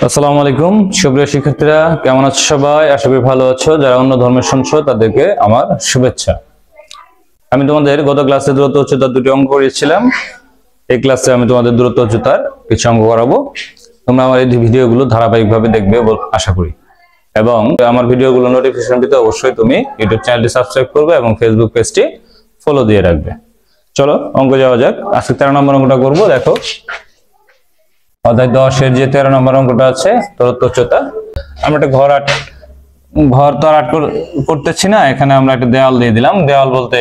আসসালামু আলাইকুম সুপ্রিয় শিক্ষার্থীরা, কেমন আছো সবাই? আশা করি ভালো আছো। যারা অন্য ধর্মের শুনছো তাদেরকে আমার শুভেচ্ছা। আমি তোমাদের গত ক্লাসে দূরত্ব উচ্চতার দুটি অঙ্ক করিয়েছিলাম। এই ক্লাসে আমি তোমাদের দূরত্ব উচ্চতার কিছু অঙ্ক করাবো। তোমরা আমার এই ভিডিওগুলো ধারাবাহিকভাবে দেখবে আশা করি, এবং আমার ভিডিওগুলো নোটিফিকেশন পেতে অবশ্যই তুমি ইউটিউব চ্যানেলটি সাবস্ক্রাইব করবে এবং ফেসবুক পেজটি ফলো দিয়ে রাখবে। চলো অঙ্ক যাওয়া যাক। আজকে 13 নম্বর অঙ্কটা করবো। দেখো, অধ্যায় 10-এর যে 13 নম্বর অঙ্কটা আছে, দূরত্ব উচ্চতা। আমরা একটা ঘর তো আর করতেছি না, এখানে আমরা একটা দেওয়াল দিয়ে দিলাম। দেওয়াল বলতে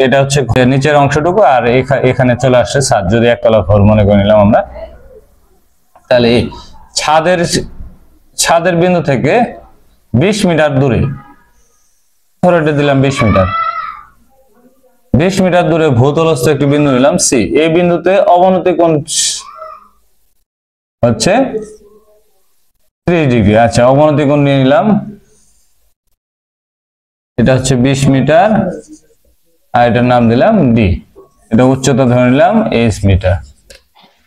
এটা হচ্ছে নিচের অংশটুকু, আর এখানে চলে আসছে ছাদ। যদি একতলা ঘর মনে করে নিলাম আমরা, তাহলে এই ছাদের বিন্দু থেকে 20 মিটার দূরে, ধরে এটা দিলাম 20 মিটার, 20 মিটার দূরে ভূতলস্থ একটি বিন্দু নিলাম সি। এই বিন্দুতে অবনতি কোণ হচ্ছে 30 ডিগ্রি। আচ্ছা, অবনতি কোণ নিয়ে নিলাম, এটা হচ্ছে 20 মিটার, আর এটার নাম দিলাম ডি। এটা উচ্চতা ধরে নিলাম এইচ মিটার।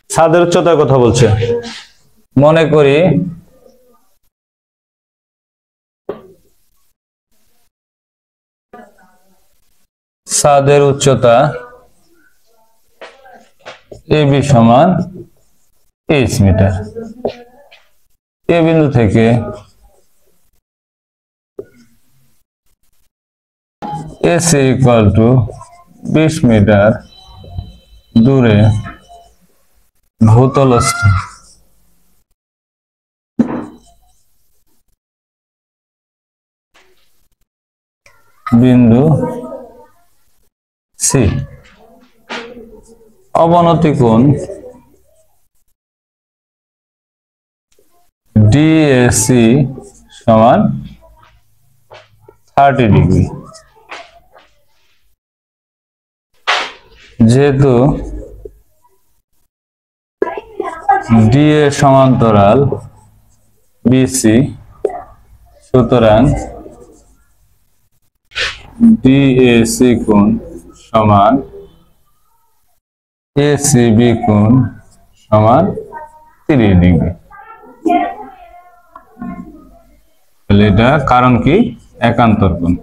ছাদের উচ্চতার কথা বলছে। মনে করি ছাদের উচ্চতা এবি সমান এইচ মিটার। এ বিন্দু থেকে এসি ইকুয়াল টু 20 মিটার দূরে ভূতলস্থ বিন্দু সি অবনতি কোণ ডিএসি সমান 30 ডিগ্রি। যেহেতু ডি এর সমান্তরাল বিসি, সুতরাং ডিএসি কোণ সমান এসিবি কোণ সমান 30 ডিগ্রি। তাহলে এটা কারণ কি? একান্তর কোণ।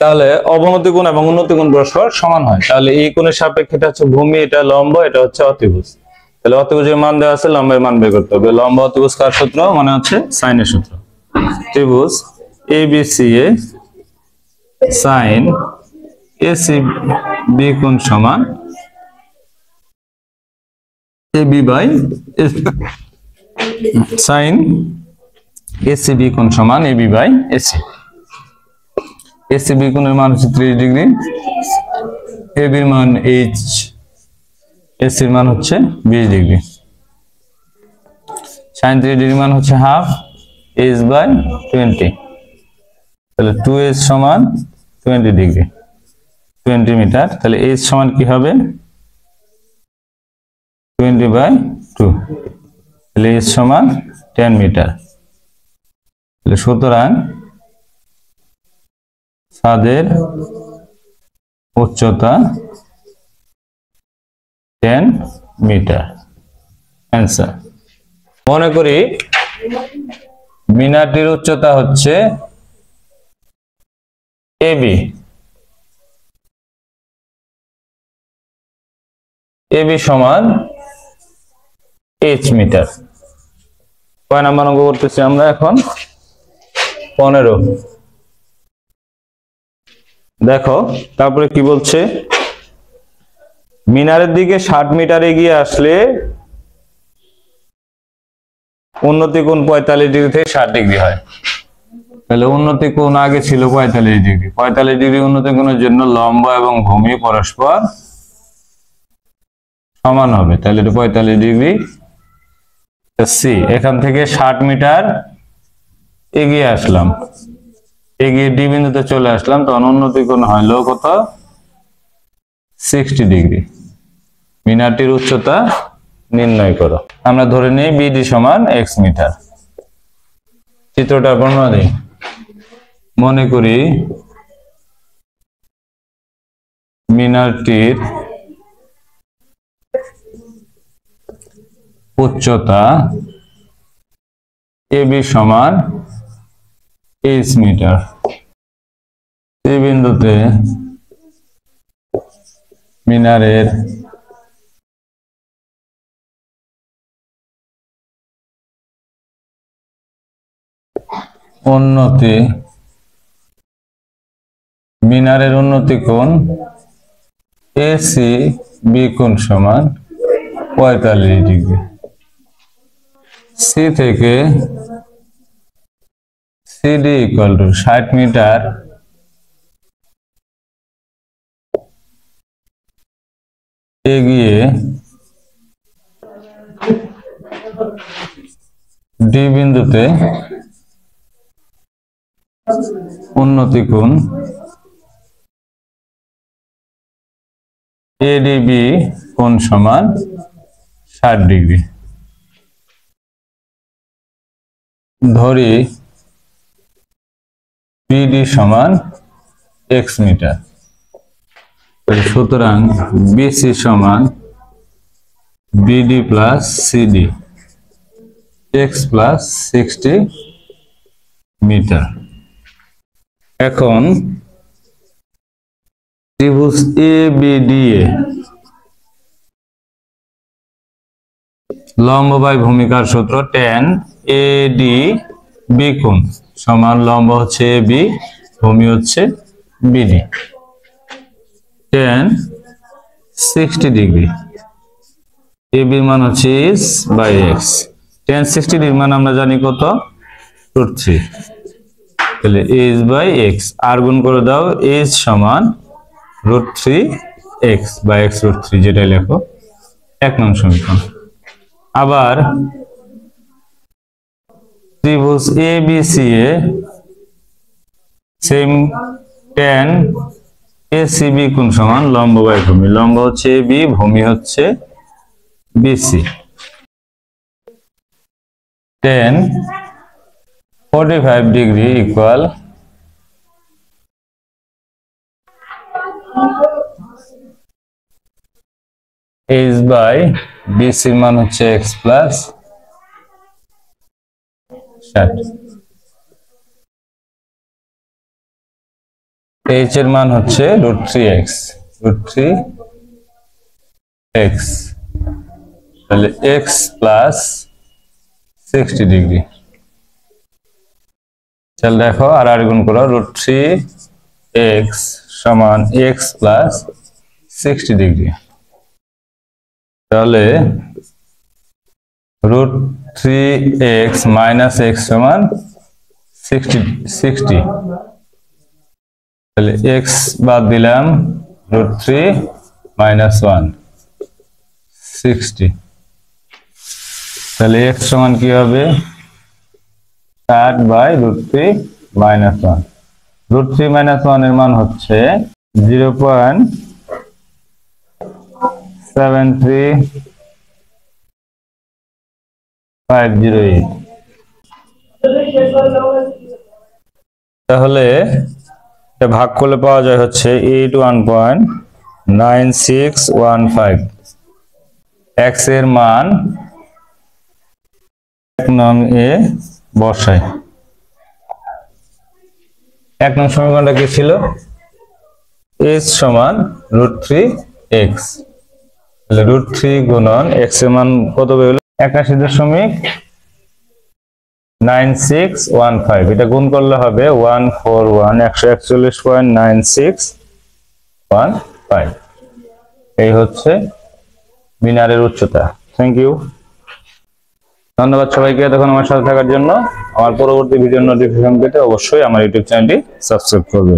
তাহলে অবনতি কোণ এবং উন্নতি কোণ পরস্পর সমান হয়। তাহলে এই কোণের সাপেক্ষে এটা হচ্ছে ভূমি, এটা লম্ব, এটা হচ্ছে অতিভুজ। তাহলে অতিভুজের মান দেওয়া আছে, লম্বের মান বের করতে হবে। লম্ব অতিভুজ কার সূত্র? মানে হচ্ছে সাইনের সূত্র। ত্রিভুজ এবিসি এ সাইন এসিবি কোণ সমান এবি বাই সাইন এসিবি কোণ সমান এবি বাই এসি। এসিবি কোণের মান হচ্ছে 30 ডিগ্রি, এবির মান এইচ, এসির মান হচ্ছে 20 ডিগ্রি। সাইন 30 ডিগ্রি মান হচ্ছে হাফ এইচ বাই 20। তাহলে 2h সমান 20 ডিগ্রি, 20 মিটার। তাহলে h সমান কি হবে? 20/2। তাহলে h সমান 10 মিটার। তাহলে সুতরাং ছাদের উচ্চতা 10 মিটার। অ্যান্সার। মনে করি মিনারটির উচ্চতা হচ্ছে এবি। এবি সমান এইচ মিটার। কয় নাম্বার অঙ্ক করতেছি আমরা এখন? 15। দেখো তারপরে কি বলছে, মিনারের দিকে 60 মিটার এগিয়ে আসলে উন্নতি কোণ 45 ডিগ্রি থেকে 60 ডিগ্রি হয়। তাহলে উন্নতি কোণ আগে ছিল 45 ডিগ্রি। 45 ডিগ্রি উন্নতি কোণের জন্য লম্ব এবং ভূমি পরস্পর সমান হবে। তাহলে এটা 45 ডিগ্রি সি। এখান থেকে 60 মিটার এগিয়ে আসলাম, এগিয়ে ডি বিন্দুতে চলে আসলাম, তখন উন্নতি কোণ হলো কত? 60 ডিগ্রি। মিনারটির উচ্চতা নির্ণয় করো। আমরা ধরে নিই বিডি সমান x মিটার। চিত্রটা বর্ণনা দিই। মনে করি মিনারটির উচ্চতা এবি সমান এইচ মিটার। এই বিন্দুতে মিনারের উন্নতি কোণ এসি বি কোণ সমান 45 ডিগ্রি। সি থেকে সিডি ইকুয়াল টু 60 মিটার এগিয়ে ডি বিন্দুতে উন্নতি কোণ এডিবি কোণ সমান 60 ডিগ্রি। ধরি বিডি সমান এক্স মিটার। সুতরাং বিসি সমান BD plus CD x plus 60 metre. এখন ত্রিভুজ এবিডিএ লম্ব বাই ভূমিকার সূত্র tan এডি বি কোণ সমান লম্ব হচ্ছে এবি, ভূমি হচ্ছে বিডি, tan 60 ডিগ্রি। এবি মান হচ্ছে h by x. tan 60 degree মান আমরা জানি কত, √3। তাহলে এইচ বাই এক্স আর গুণ করে দাও, এইচ সমান √3 এক্স বাই এক্স √3, যেটাই লেখো 1 নং সমীকরণ। আবার ত্রিভুজ এবিসি এ সেম tan এসিবি কোণ সমান লম্ব বাই ভূমি, লম্ব হচ্ছে এবি, ভূমি হচ্ছে B C, tan 45 degree equal H by বিসির মান হচ্ছে এক্স প্লাস 60। এইচ এর মান হচ্ছে √3x, তাহলে এক্স প্লাস 60 ডিগ্রি। তাহলে দেখো আর গুণ করো, √3x সমান এক্স প্লাস 60 ডিগ্রি। তাহলে √3x মাইনাস এক্স সমান 60। তাহলে x বাদ দিলাম, √3 মাইনাস 1 60। তাহলে x সমান কি হবে, 60 বাই √3 মাইনাস 1। √3 মাইনাস 1 এর মান হচ্ছে 0.73508। তাহলে এটা ভাগ করলে পাওয়া যায় হচ্ছে 81.9615। x এর মান 1 নং এ বসাই। 1 নং সমীকরণটা কি ছিল, h সমান √3x, তাহলে √3 গুণন x এর মান কত বের হলো, 81.9615। এটা গুণ করলে হবে 141 এই হচ্ছে মিনারের উচ্চতা। থ্যাংক ইউ, ধন্যবাদ সবাইকে এতক্ষণ আমার সাথে থাকার জন্য। আমার পরবর্তী ভিডিওর নোটিফিকেশন পেতে অবশ্যই আমার ইউটিউব চ্যানেলটি সাবস্ক্রাইব করবে।